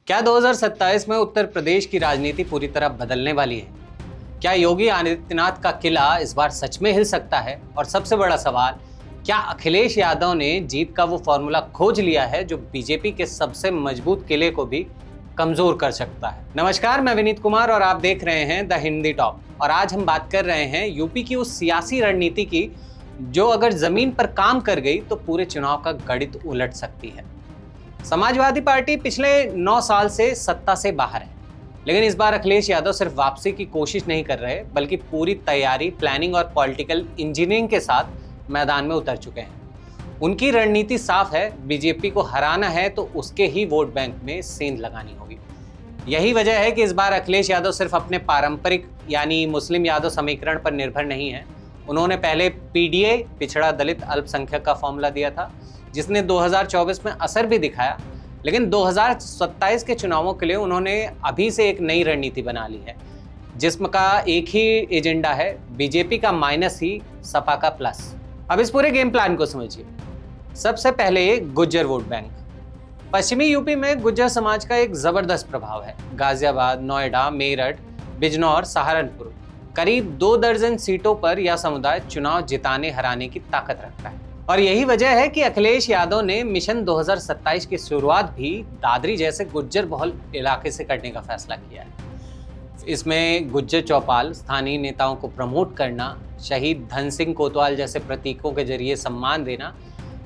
क्या 2027 में उत्तर प्रदेश की राजनीति पूरी तरह बदलने वाली है? क्या योगी आदित्यनाथ का किला इस बार सच में हिल सकता है? और सबसे बड़ा सवाल, क्या अखिलेश यादव ने जीत का वो फॉर्मूला खोज लिया है जो बीजेपी के सबसे मजबूत किले को भी कमजोर कर सकता है? नमस्कार, मैं विनीत कुमार और आप देख रहे हैं द हिंदी टॉप। और आज हम बात कर रहे हैं यूपी की उस सियासी रणनीति की जो अगर जमीन पर काम कर गई तो पूरे चुनाव का गणित उलट सकती है। समाजवादी पार्टी पिछले 9 साल से सत्ता से बाहर है, लेकिन इस बार अखिलेश यादव सिर्फ वापसी की कोशिश नहीं कर रहे बल्कि पूरी तैयारी, प्लानिंग और पॉलिटिकल इंजीनियरिंग के साथ मैदान में उतर चुके हैं। उनकी रणनीति साफ है, बीजेपी को हराना है तो उसके ही वोट बैंक में सेंध लगानी होगी। यही वजह है कि इस बार अखिलेश यादव सिर्फ अपने पारंपरिक यानी मुस्लिम यादव समीकरण पर निर्भर नहीं है। उन्होंने पहले पीडीए, पिछड़ा दलित अल्पसंख्यक का फॉर्मूला दिया था जिसने 2024 में असर भी दिखाया, लेकिन 2027 के चुनावों के लिए उन्होंने अभी से एक नई रणनीति बना ली है जिसमें का एक ही एजेंडा है, बीजेपी का माइनस ही सपा का प्लस। अब इस पूरे गेम प्लान को समझिए। सबसे पहले गुज्जर वोट बैंक। पश्चिमी यूपी में गुज्जर समाज का एक जबरदस्त प्रभाव है। गाजियाबाद, नोएडा, मेरठ, बिजनौर, सहारनपुर, करीब 2 दर्जन सीटों पर यह समुदाय चुनाव जिताने हराने की ताकत रखता है। और यही वजह है कि अखिलेश यादव ने मिशन 2027 की शुरुआत भी दादरी जैसे गुज्जर बहुल इलाके से करने का फैसला किया है। इसमें गुज्जर चौपाल, स्थानीय नेताओं को प्रमोट करना, शहीद धन सिंह कोतवाल जैसे प्रतीकों के जरिए सम्मान देना,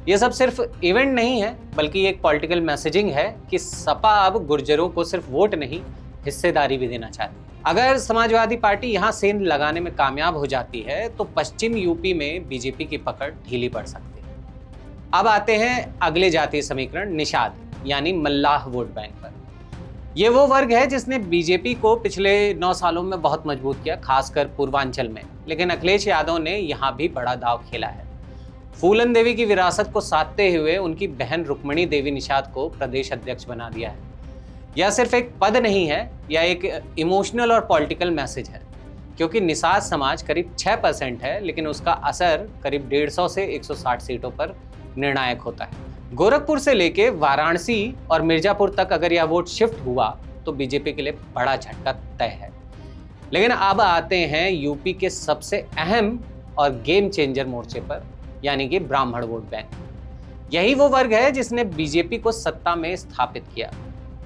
ये सब सिर्फ इवेंट नहीं है बल्कि एक पॉलिटिकल मैसेजिंग है कि सपा अब गुर्जरों को सिर्फ वोट नहीं, हिस्सेदारी भी देना चाहती है। अगर समाजवादी पार्टी यहाँ सेंध लगाने में कामयाब हो जाती है तो पश्चिम यूपी में बीजेपी की पकड़ ढीली पड़ सकती है। अब आते हैं अगले जातीय समीकरण, निषाद यानी मल्लाह वोट बैंक पर। ये वो वर्ग है जिसने बीजेपी को पिछले 9 सालों में बहुत मजबूत किया, खासकर पूर्वांचल में। लेकिन अखिलेश यादव ने यहाँ भी बड़ा दाव खेला है। फूलन देवी की विरासत को साधते हुए उनकी बहन रुक्मणी देवी निषाद को प्रदेश अध्यक्ष बना दिया है। यह सिर्फ एक पद नहीं है, यह एक इमोशनल और पॉलिटिकल मैसेज है, क्योंकि निषाद समाज करीब 6% है लेकिन उसका असर करीब 150 से 160 सीटों पर निर्णायक होता है। गोरखपुर से लेके वाराणसी और मिर्जापुर तक अगर यह वोट शिफ्ट हुआ तो बीजेपी के लिए बड़ा झटका तय है। लेकिन अब आते हैं यूपी के सबसे अहम और गेम चेंजर मोर्चे पर, यानी कि ब्राह्मण वोट बैंक। यही वो वर्ग है जिसने बीजेपी को सत्ता में स्थापित किया।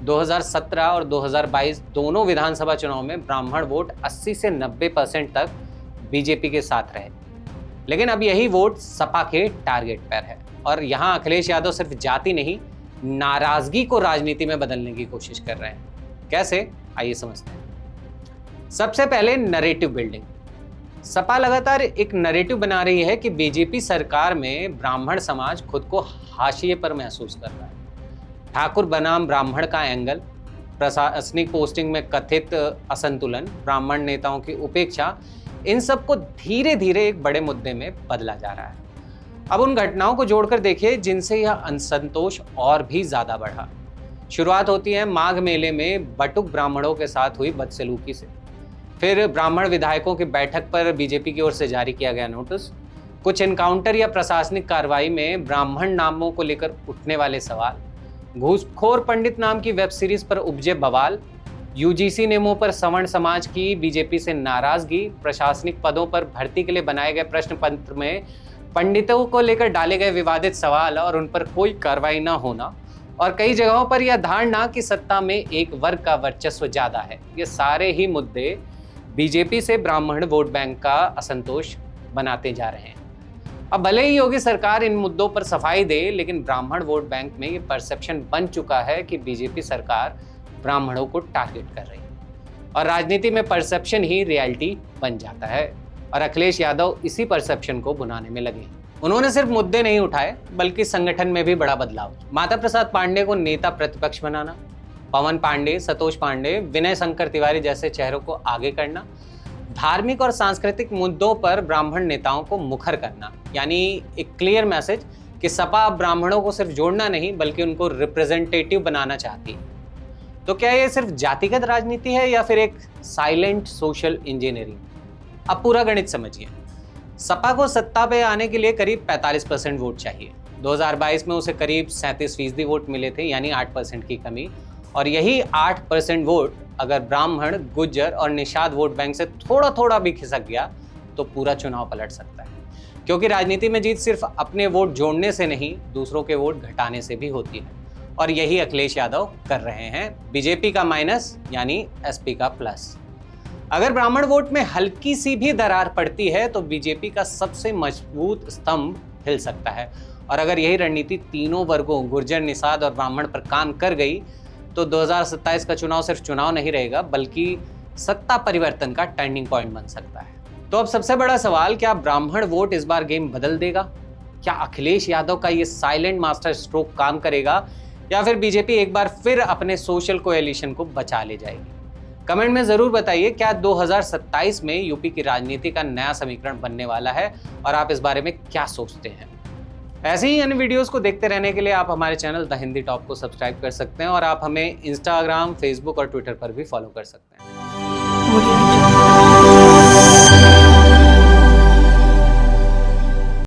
2017 और 2022 दोनों विधानसभा चुनाव में ब्राह्मण वोट 80 से 90% तक बीजेपी के साथ रहे। लेकिन अब यही वोट सपा के टारगेट पर है और यहाँ अखिलेश यादव सिर्फ जाति नहीं, नाराजगी को राजनीति में बदलने की कोशिश कर रहे हैं। कैसे, आइए समझते हैं। सबसे पहले नैरेटिव बिल्डिंग। सपा लगातार एक नैरेटिव बना रही है कि बीजेपी सरकार में ब्राह्मण समाज खुद को हाशिए पर महसूस कर रहा है। ठाकुर बनाम ब्राह्मण का एंगल, प्रशासनिक पोस्टिंग में कथित असंतुलन, ब्राह्मण नेताओं की उपेक्षा, इन सब को धीरे धीरे एक बड़े मुद्दे में बदला जा रहा है। अब उन घटनाओं को जोड़कर देखिए जिनसे यह असंतोष और भी ज्यादा बढ़ा। शुरुआत होती है माघ मेले में बटुक ब्राह्मणों के साथ हुई बदसलूकी से। फिर ब्राह्मण विधायकों की बैठक पर बीजेपी की ओर से जारी किया गया नोटिस, कुछ एनकाउंटर या प्रशासनिक कार्रवाई में ब्राह्मण नामों को लेकर उठने वाले सवाल, घूसखोर पंडित नाम की वेब सीरीज पर उपजे बवाल, यूजीसी नियमों पर सवर्ण समाज की बीजेपी से नाराजगी, प्रशासनिक पदों पर भर्ती के लिए बनाए गए प्रश्न पत्र में पंडितों को लेकर डाले गए विवादित सवाल और उन पर कोई कार्रवाई न होना, और कई जगहों पर यह धारणा कि सत्ता में एक वर्ग का वर्चस्व ज्यादा है। ये सारे ही मुद्दे बीजेपी से ब्राह्मण वोट बैंक का असंतोष बनाते जा रहे हैं। अब भले ही योगी सरकार इन मुद्दों पर सफाई दे, लेकिन ब्राह्मण वोट बैंक में ये परसेप्शन बन चुका है कि बीजेपी सरकार ब्राह्मणों को टारगेट कर रही है और राजनीति में परसेप्शन ही रियलिटी बन जाता है। और अखिलेश यादव इसी परसेप्शन को बुनाने में लगे। उन्होंने सिर्फ मुद्दे नहीं उठाए बल्कि संगठन में भी बड़ा बदलाव। माता प्रसाद पांडे को नेता प्रतिपक्ष बनाना, पवन पांडे, संतोष पांडे, विनय शंकर तिवारी जैसे चेहरों को आगे करना, धार्मिक और सांस्कृतिक मुद्दों पर ब्राह्मण नेताओं को मुखर करना, यानी एक क्लियर मैसेज कि सपा ब्राह्मणों को सिर्फ जोड़ना नहीं बल्कि उनको रिप्रेजेंटेटिव बनाना चाहती है। तो क्या ये सिर्फ जातिगत राजनीति है या फिर एक साइलेंट सोशल इंजीनियरिंग? अब पूरा गणित समझिए। सपा को सत्ता पे आने के लिए करीब 45% वोट चाहिए। 2022 में उसे करीब 37% वोट मिले थे, यानी 8% की कमी। और यही 8% वोट अगर ब्राह्मण, गुज्जर और निषाद वोट बैंक से थोड़ा थोड़ा भी खिसक गया तो पूरा चुनाव पलट सकता है। क्योंकि राजनीति में जीत सिर्फ अपने वोट जोड़ने से नहीं, दूसरों के वोट घटाने से भी होती है, और यही अखिलेश यादव कर रहे हैं। बीजेपी का माइनस यानी एसपी का प्लस। अगर ब्राह्मण वोट में हल्की सी भी दरार पड़ती है तो बीजेपी का सबसे मजबूत स्तंभ हिल सकता है। और अगर यही रणनीति तीनों वर्गों, गुर्जर, निषाद और ब्राह्मण पर काम कर गई तो 2027 का चुनाव सिर्फ चुनाव नहीं रहेगा, बल्कि सत्ता परिवर्तन का टर्निंग पॉइंट बन सकता है। तो अब सबसे बड़ा सवाल, क्या ब्राह्मण वोट इस बार गेम बदल देगा? क्या अखिलेश यादव का ये साइलेंट मास्टर स्ट्रोक काम करेगा, या फिर बीजेपी एक बार फिर अपने सोशल कोएलिशन को बचा ले जाएगी? कमेंट में जरूर बताइए, क्या 2027 में यूपी की राजनीति का नया समीकरण बनने वाला है, और आप इस बारे में क्या सोचते हैं? ऐसे ही अन्य वीडियोस को देखते रहने के लिए आप हमारे चैनल द हिंदी टॉप को सब्सक्राइब कर सकते हैं, और आप हमें इंस्टाग्राम, फेसबुक और ट्विटर पर भी फॉलो कर सकते हैं।